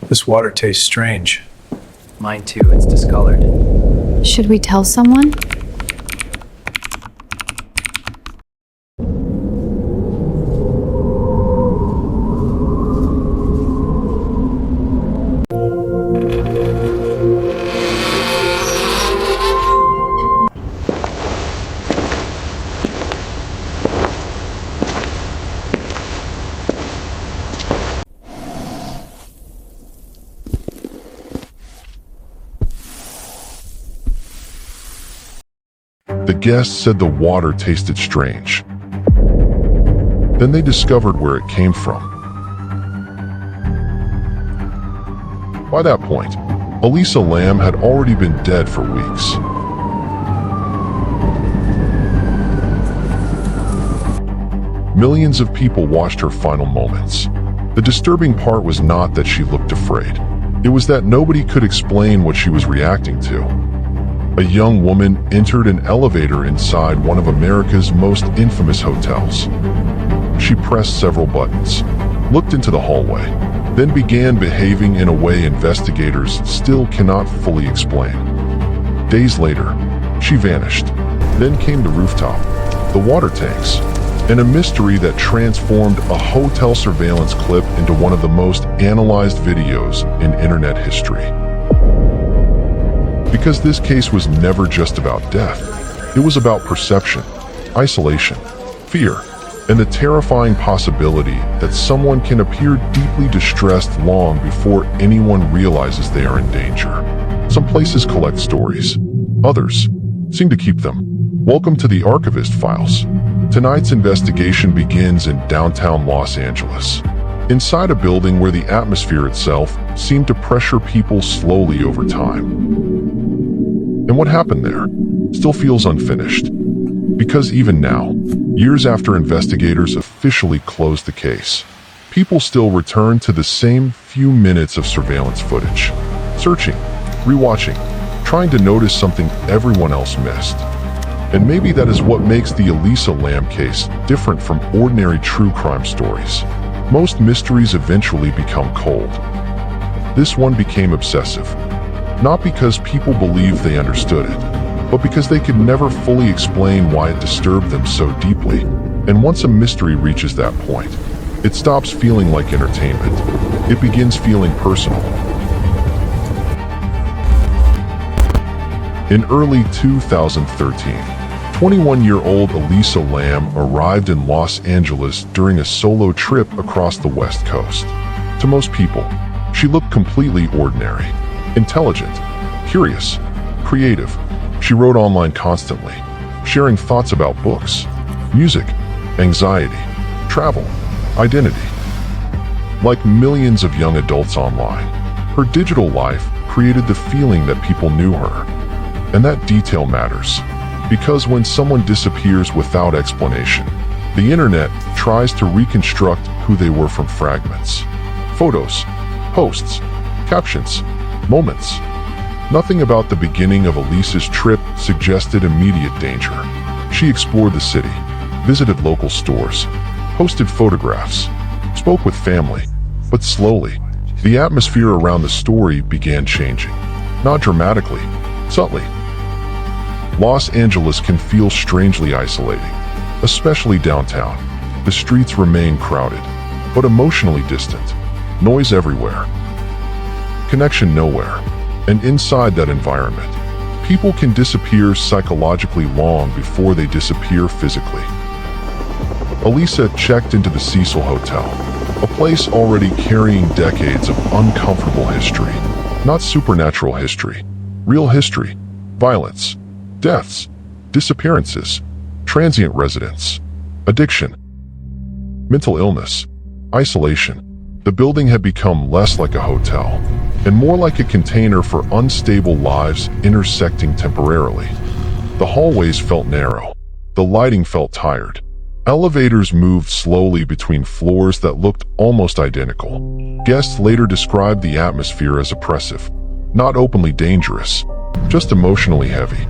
This water tastes strange. Mine too, it's discolored. Should we tell someone? The guests said the water tasted strange. Then they discovered where it came from. By that point, Elisa Lam had already been dead for weeks. Millions of people watched her final moments. The disturbing part was not that she looked afraid. It was that nobody could explain what she was reacting to. A young woman entered an elevator inside one of America's most infamous hotels. She pressed several buttons, looked into the hallway, then began behaving in a way investigators still cannot fully explain. Days later, she vanished. Then came the rooftop, the water tanks, and a mystery that transformed a hotel surveillance clip into one of the most analyzed videos in internet history. Because this case was never just about death. It was about perception, isolation, fear, and the terrifying possibility that someone can appear deeply distressed long before anyone realizes they are in danger. Some places collect stories. Others seem to keep them. Welcome to the Archivist Files. Tonight's investigation begins in downtown Los Angeles, inside a building where the atmosphere itself seemed to pressure people slowly over time. And what happened there still feels unfinished, because even now, years after investigators officially closed the case, people still return to the same few minutes of surveillance footage, searching, rewatching, trying to notice something everyone else missed. And maybe that is what makes the Elisa Lam case different from ordinary true crime stories. Most mysteries eventually become cold. This one became obsessive. Not because people believed they understood it, but because they could never fully explain why it disturbed them so deeply. And once a mystery reaches that point, it stops feeling like entertainment. It begins feeling personal. In early 2013, 21-year-old Elisa Lam arrived in Los Angeles during a solo trip across the West Coast. To most people, she looked completely ordinary. Intelligent, curious, creative. She wrote online constantly, sharing thoughts about books, music, anxiety, travel, identity. Like millions of young adults online, her digital life created the feeling that people knew her. And that detail matters, because when someone disappears without explanation, the internet tries to reconstruct who they were from fragments. Photos, posts, captions, moments. Nothing about the beginning of Elisa's trip suggested immediate danger. She explored the city, visited local stores, posted photographs, spoke with family, but slowly, the atmosphere around the story began changing. Not dramatically, subtly. Los Angeles can feel strangely isolating, especially downtown. The streets remain crowded, but emotionally distant. Noise everywhere. Connection nowhere. And inside that environment, people can disappear psychologically long before they disappear physically. Elisa checked into the Cecil Hotel, a place already carrying decades of uncomfortable history. Not supernatural history, real history, violence, deaths, disappearances, transient residents, addiction, mental illness, isolation. The building had become less like a hotel and more like a container for unstable lives intersecting temporarily. The hallways felt narrow. The lighting felt tired. Elevators moved slowly between floors that looked almost identical. Guests later described the atmosphere as oppressive, not openly dangerous, just emotionally heavy.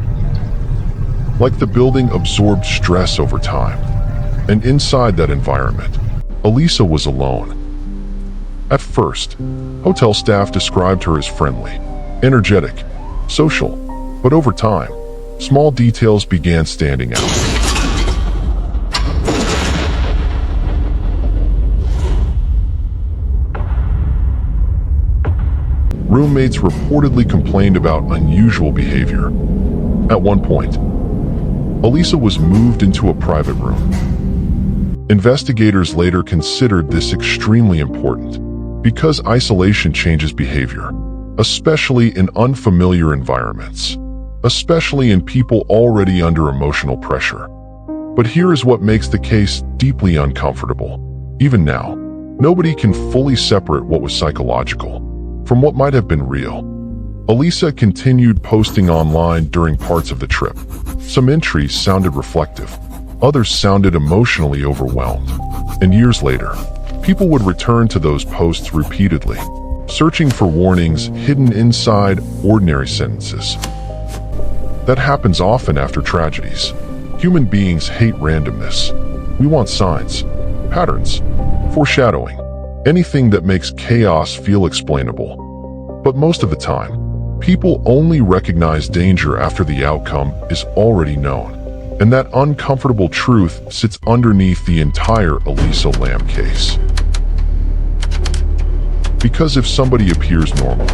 Like the building absorbed stress over time. And inside that environment, Elisa was alone. At first, hotel staff described her as friendly, energetic, social, but over time, small details began standing out. Roommates reportedly complained about unusual behavior. At one point, Elisa was moved into a private room. Investigators later considered this extremely important because isolation changes behavior, especially in unfamiliar environments, especially in people already under emotional pressure. But here is what makes the case deeply uncomfortable. Even now, nobody can fully separate what was psychological from what might have been real. Elisa continued posting online during parts of the trip. Some entries sounded reflective, others sounded emotionally overwhelmed. And years later, people would return to those posts repeatedly, searching for warnings hidden inside ordinary sentences. That happens often after tragedies. Human beings hate randomness. We want signs, patterns, foreshadowing, anything that makes chaos feel explainable. But most of the time, people only recognize danger after the outcome is already known. And that uncomfortable truth sits underneath the entire Elisa Lam case. Because if somebody appears normal,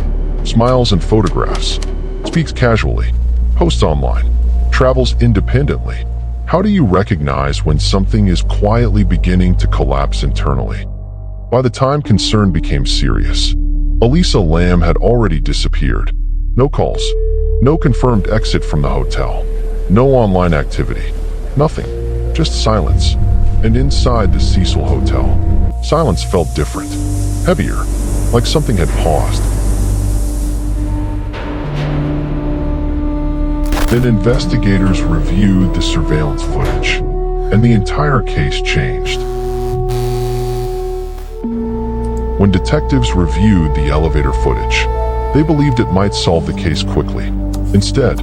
smiles in photographs, speaks casually, posts online, travels independently, how do you recognize when something is quietly beginning to collapse internally? By the time concern became serious, Elisa Lam had already disappeared. No calls, no confirmed exit from the hotel, no online activity, nothing, just silence. And inside the Cecil Hotel, silence felt different, heavier, like something had paused. Then investigators reviewed the surveillance footage, and the entire case changed. When detectives reviewed the elevator footage, they believed it might solve the case quickly. Instead,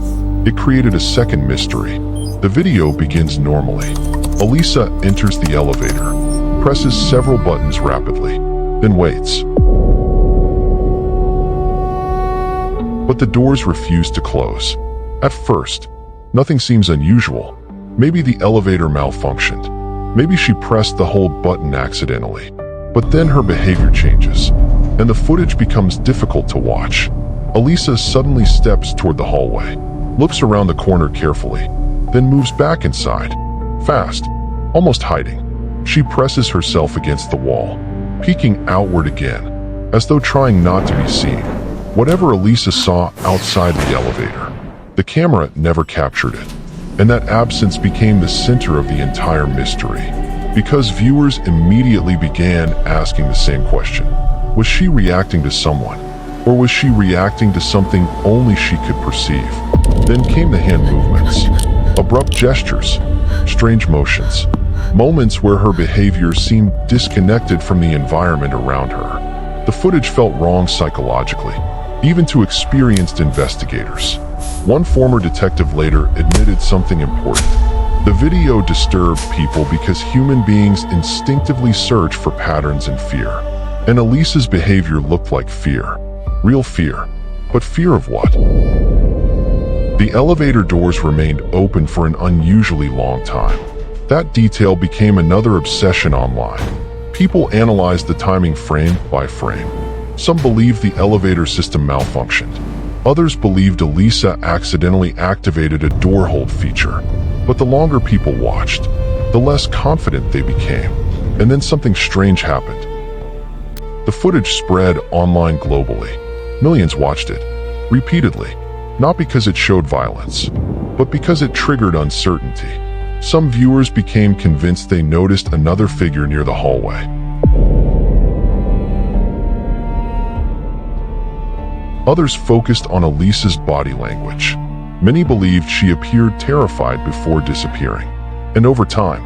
it created a second mystery. The video begins normally. Elisa enters the elevator, presses several buttons rapidly, then waits. But the doors refuse to close. At first, nothing seems unusual. Maybe the elevator malfunctioned. Maybe she pressed the hold button accidentally. But then her behavior changes, and the footage becomes difficult to watch. Elisa suddenly steps toward the hallway, looks around the corner carefully, then moves back inside, fast, almost hiding. She presses herself against the wall, peeking outward again, as though trying not to be seen. Whatever Elisa saw outside the elevator, the camera never captured it, and that absence became the center of the entire mystery. Because viewers immediately began asking the same question. Was she reacting to someone? Or was she reacting to something only she could perceive? Then came the hand movements. Abrupt gestures, strange motions. Moments where her behavior seemed disconnected from the environment around her. The footage felt wrong psychologically, even to experienced investigators. One former detective later admitted something important. The video disturbed people because human beings instinctively search for patterns and fear. And Elisa's behavior looked like fear. Real fear. But fear of what? The elevator doors remained open for an unusually long time. That detail became another obsession online. People analyzed the timing frame by frame. Some believed the elevator system malfunctioned. Others believed Elisa accidentally activated a door hold feature. But the longer people watched, the less confident they became. And then something strange happened. The footage spread online globally. Millions watched it, repeatedly, not because it showed violence, but because it triggered uncertainty. Some viewers became convinced they noticed another figure near the hallway. Others focused on Elisa's body language. Many believed she appeared terrified before disappearing. And over time,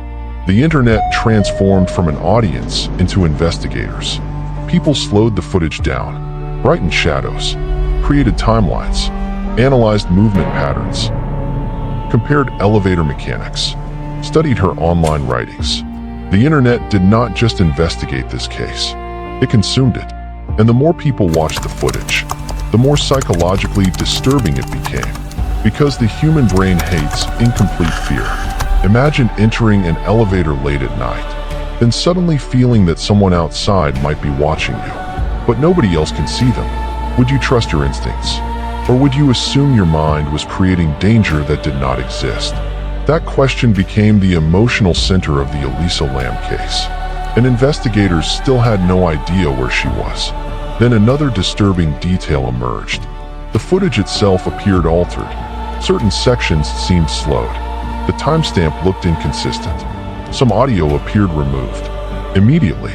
the internet transformed from an audience into investigators. People slowed the footage down, brightened shadows, created timelines, analyzed movement patterns, compared elevator mechanics, studied her online writings. The internet did not just investigate this case, it consumed it. And the more people watched the footage, the more psychologically disturbing it became. Because the human brain hates incomplete fear. Imagine entering an elevator late at night, then suddenly feeling that someone outside might be watching you, but nobody else can see them. Would you trust your instincts? Or would you assume your mind was creating danger that did not exist? That question became the emotional center of the Elisa Lam case, and investigators still had no idea where she was. Then another disturbing detail emerged. The footage itself appeared altered. Certain sections seemed slowed. The timestamp looked inconsistent. Some audio appeared removed. Immediately,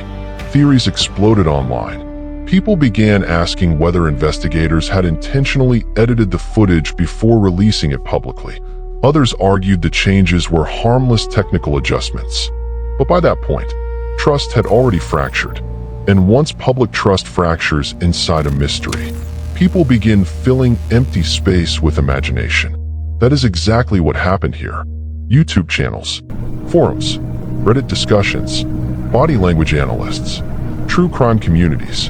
theories exploded online. People began asking whether investigators had intentionally edited the footage before releasing it publicly. Others argued the changes were harmless technical adjustments. But by that point, trust had already fractured. And once public trust fractures inside a mystery, people begin filling empty space with imagination. That is exactly what happened here. YouTube channels, forums, Reddit discussions, body language analysts, true crime communities.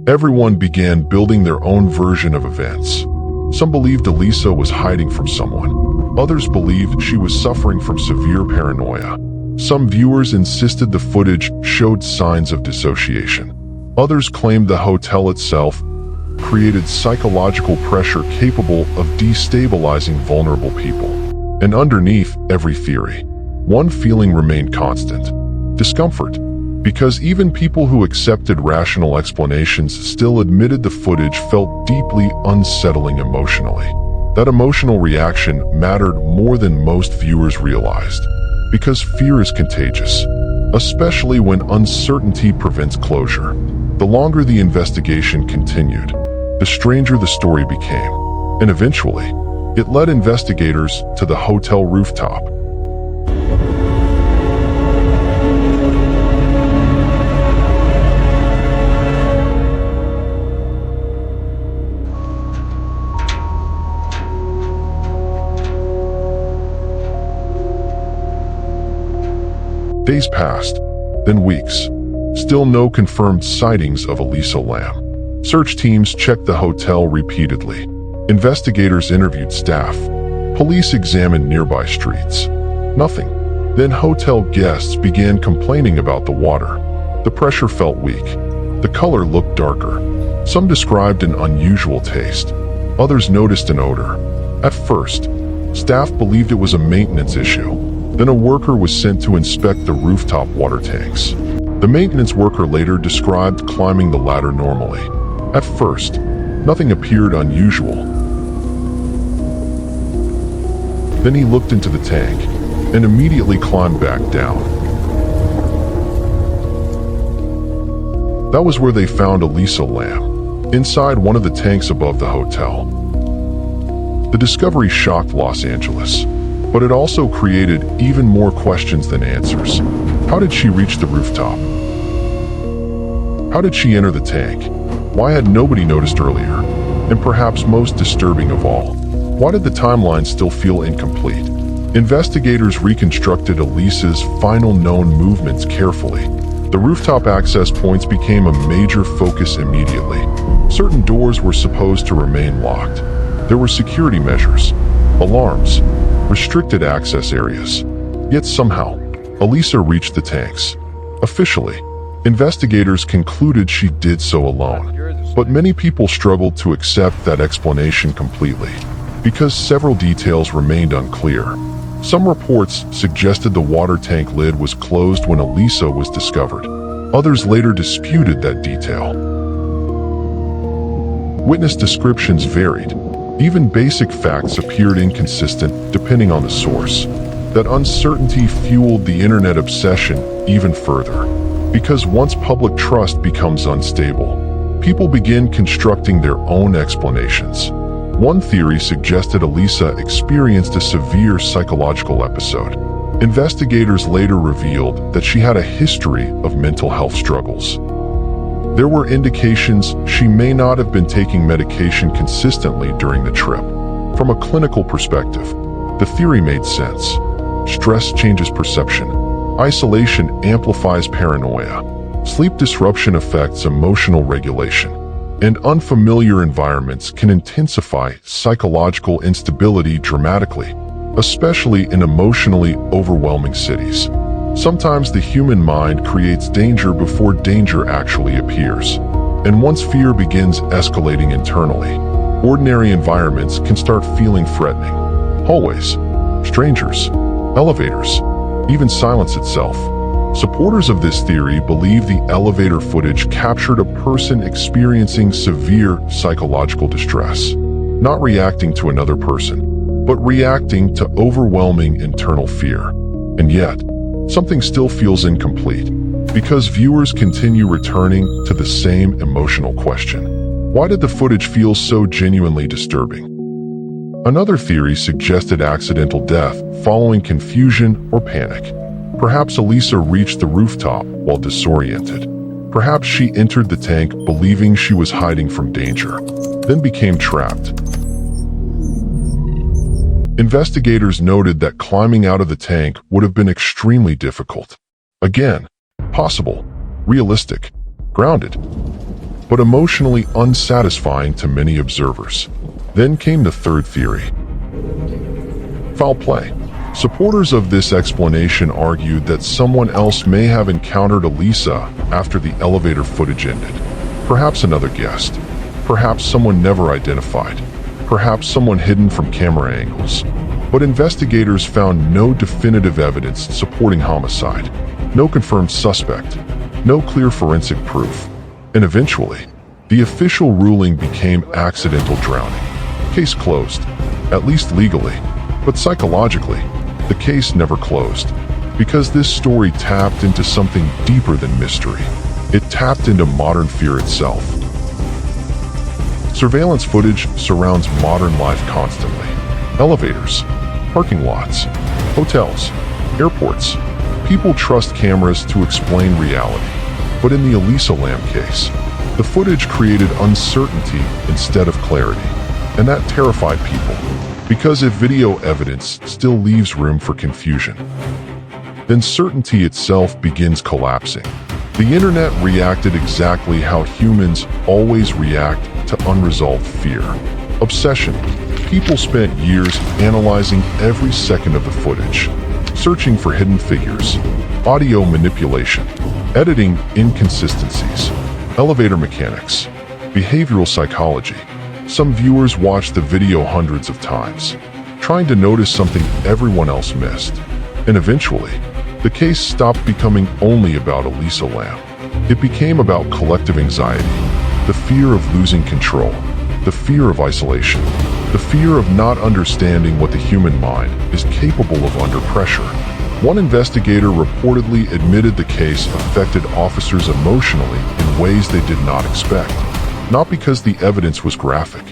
Everyone began building their own version of events. Some believed Elisa was hiding from someone. Others believed she was suffering from severe paranoia. Some viewers insisted the footage showed signs of dissociation. Others claimed the hotel itself created psychological pressure capable of destabilizing vulnerable people. And underneath every theory, one feeling remained constant: discomfort. Because even people who accepted rational explanations still admitted the footage felt deeply unsettling emotionally. That emotional reaction mattered more than most viewers realized. Because fear is contagious, especially when uncertainty prevents closure. The longer the investigation continued, the stranger the story became. And eventually, it led investigators to the hotel rooftop. Days passed, then weeks. Still no confirmed sightings of Elisa Lam. Search teams checked the hotel repeatedly. Investigators interviewed staff. Police examined nearby streets. Nothing. Then hotel guests began complaining about the water. The pressure felt weak. The color looked darker. Some described an unusual taste. Others noticed an odor. At first, staff believed it was a maintenance issue. Then a worker was sent to inspect the rooftop water tanks. The maintenance worker later described climbing the ladder normally. At first, nothing appeared unusual. Then he looked into the tank and immediately climbed back down. That was where they found Elisa Lam, inside one of the tanks above the hotel. The discovery shocked Los Angeles, but it also created even more questions than answers. How did she reach the rooftop? How did she enter the tank? Why had nobody noticed earlier? And perhaps most disturbing of all, why did the timeline still feel incomplete? Investigators reconstructed Elisa's final known movements carefully. The rooftop access points became a major focus immediately. Certain doors were supposed to remain locked. There were security measures, alarms, restricted access areas. Yet somehow, Elisa reached the tanks. Officially, investigators concluded she did so alone. But many people struggled to accept that explanation completely, because several details remained unclear. Some reports suggested the water tank lid was closed when Elisa was discovered. Others later disputed that detail. Witness descriptions varied. Even basic facts appeared inconsistent depending on the source. That uncertainty fueled the internet obsession even further. Because once public trust becomes unstable, people begin constructing their own explanations. One theory suggested Elisa experienced a severe psychological episode. Investigators later revealed that she had a history of mental health struggles. There were indications she may not have been taking medication consistently during the trip. From a clinical perspective, the theory made sense. Stress changes perception. Isolation amplifies paranoia. Sleep disruption affects emotional regulation, and unfamiliar environments can intensify psychological instability dramatically, especially in emotionally overwhelming cities. Sometimes the human mind creates danger before danger actually appears. And once fear begins escalating internally, ordinary environments can start feeling threatening. Hallways, strangers, elevators, even silence itself. Supporters of this theory believe the elevator footage captured a person experiencing severe psychological distress, not reacting to another person, but reacting to overwhelming internal fear. And yet, something still feels incomplete, because viewers continue returning to the same emotional question. Why did the footage feel so genuinely disturbing? Another theory suggested accidental death following confusion or panic. Perhaps Elisa reached the rooftop while disoriented. Perhaps she entered the tank believing she was hiding from danger, then became trapped. Investigators noted that climbing out of the tank would have been extremely difficult. Again, possible, realistic, grounded, but emotionally unsatisfying to many observers. Then came the third theory: foul play. Supporters of this explanation argued that someone else may have encountered Elisa after the elevator footage ended. Perhaps another guest. Perhaps someone never identified. Perhaps someone hidden from camera angles. But investigators found no definitive evidence supporting homicide. No confirmed suspect. No clear forensic proof. And eventually, the official ruling became accidental drowning. Case closed, at least legally, but psychologically, the case never closed, because this story tapped into something deeper than mystery. It tapped into modern fear itself. Surveillance footage surrounds modern life constantly. Elevators, parking lots, hotels, airports. People trust cameras to explain reality. But in the Elisa Lam case, the footage created uncertainty instead of clarity. And that terrified people, because if video evidence still leaves room for confusion, then certainty itself begins collapsing. The internet reacted exactly how humans always react to unresolved fear. Obsession. People spent years analyzing every second of the footage, searching for hidden figures, audio manipulation, editing inconsistencies, elevator mechanics, behavioral psychology. Some viewers watched the video hundreds of times, trying to notice something everyone else missed. And eventually, the case stopped becoming only about Elisa Lam. It became about collective anxiety, the fear of losing control, the fear of isolation, the fear of not understanding what the human mind is capable of under pressure. One investigator reportedly admitted the case affected officers emotionally in ways they did not expect. Not because the evidence was graphic,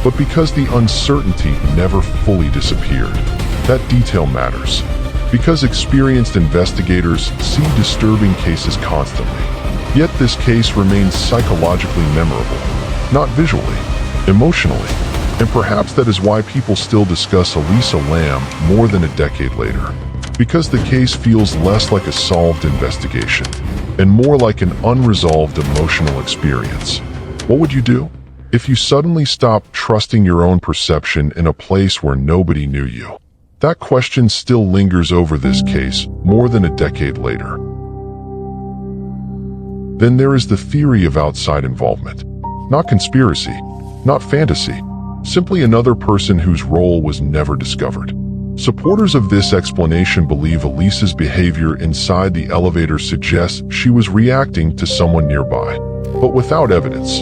but because the uncertainty never fully disappeared. That detail matters, because experienced investigators see disturbing cases constantly. Yet this case remains psychologically memorable, not visually, emotionally. And perhaps that is why people still discuss Elisa Lam more than a decade later. Because the case feels less like a solved investigation, and more like an unresolved emotional experience. What would you do if you suddenly stopped trusting your own perception in a place where nobody knew you? That question still lingers over this case more than a decade later. Then there is the theory of outside involvement. Not conspiracy, not fantasy, simply another person whose role was never discovered. Supporters of this explanation believe Elisa's behavior inside the elevator suggests she was reacting to someone nearby. But without evidence,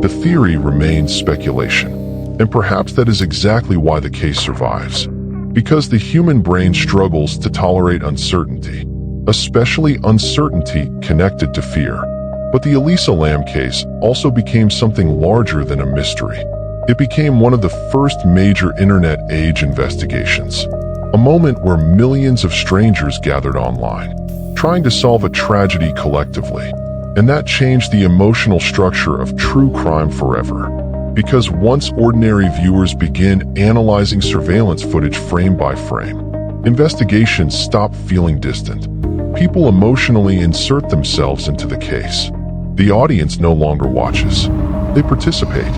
the theory remains speculation. And perhaps that is exactly why the case survives. Because the human brain struggles to tolerate uncertainty, especially uncertainty connected to fear. But the Elisa Lam case also became something larger than a mystery. It became one of the first major internet-age investigations. A moment where millions of strangers gathered online, trying to solve a tragedy collectively. And that changed the emotional structure of true crime forever. Because once ordinary viewers begin analyzing surveillance footage frame by frame, investigations stop feeling distant. people emotionally insert themselves into the case. The audience no longer watches. They participate.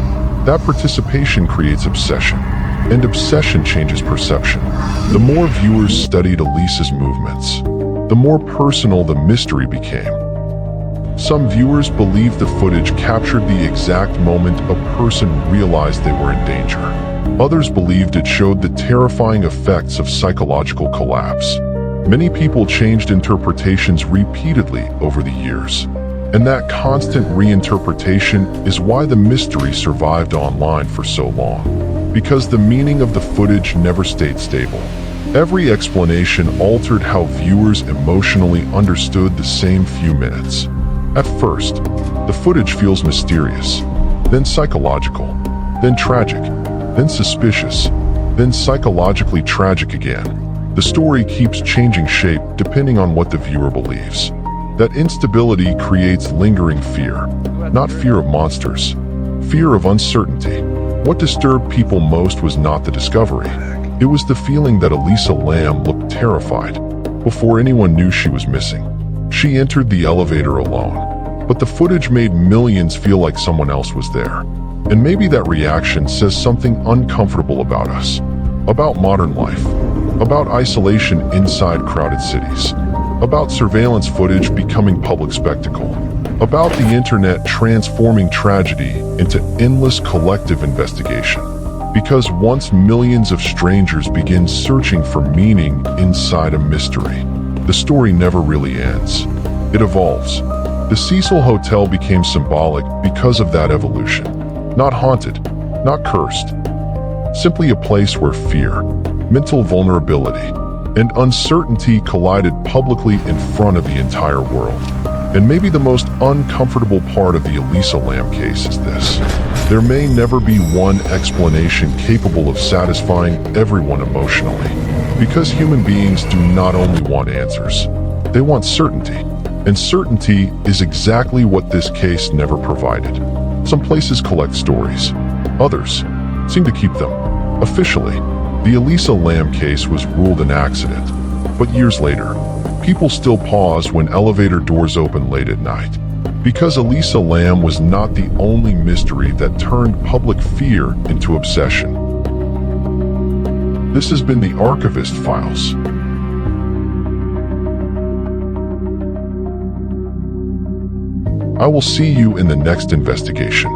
That participation creates obsession, and obsession changes perception. The more viewers studied Elisa's movements, the more personal the mystery became. Some viewers believed the footage captured the exact moment a person realized they were in danger. Others believed it showed the terrifying effects of psychological collapse. Many people changed interpretations repeatedly over the years. And that constant reinterpretation is why the mystery survived online for so long. Because the meaning of the footage never stayed stable. Every explanation altered how viewers emotionally understood the same few minutes. At first, the footage feels mysterious, then psychological, then tragic, then suspicious, then psychologically tragic again. The story keeps changing shape depending on what the viewer believes. That instability creates lingering fear, not fear of monsters, fear of uncertainty. What disturbed people most was not the discovery. It was the feeling that Elisa Lam looked terrified before anyone knew she was missing. She entered the elevator alone, but the footage made millions feel like someone else was there. And maybe that reaction says something uncomfortable about us, about modern life, about isolation inside crowded cities, about surveillance footage becoming public spectacle, about the internet transforming tragedy into endless collective investigation. Because once millions of strangers begin searching for meaning inside a mystery, the story never really ends. It evolves. The Cecil Hotel became symbolic because of that evolution. Not haunted, not cursed. Simply a place where fear, mental vulnerability, and uncertainty collided publicly in front of the entire world. And maybe the most uncomfortable part of the Elisa Lam case is this. There may never be one explanation capable of satisfying everyone emotionally, because human beings do not only want answers, they want certainty. And certainty is exactly what this case never provided. Some places collect stories. Others seem to keep them. Officially, the Elisa Lam case was ruled an accident, but years later, people still pause when elevator doors open late at night. Because Elisa Lam was not the only mystery that turned public fear into obsession. This has been the Archivist Files. I will see you in the next investigation.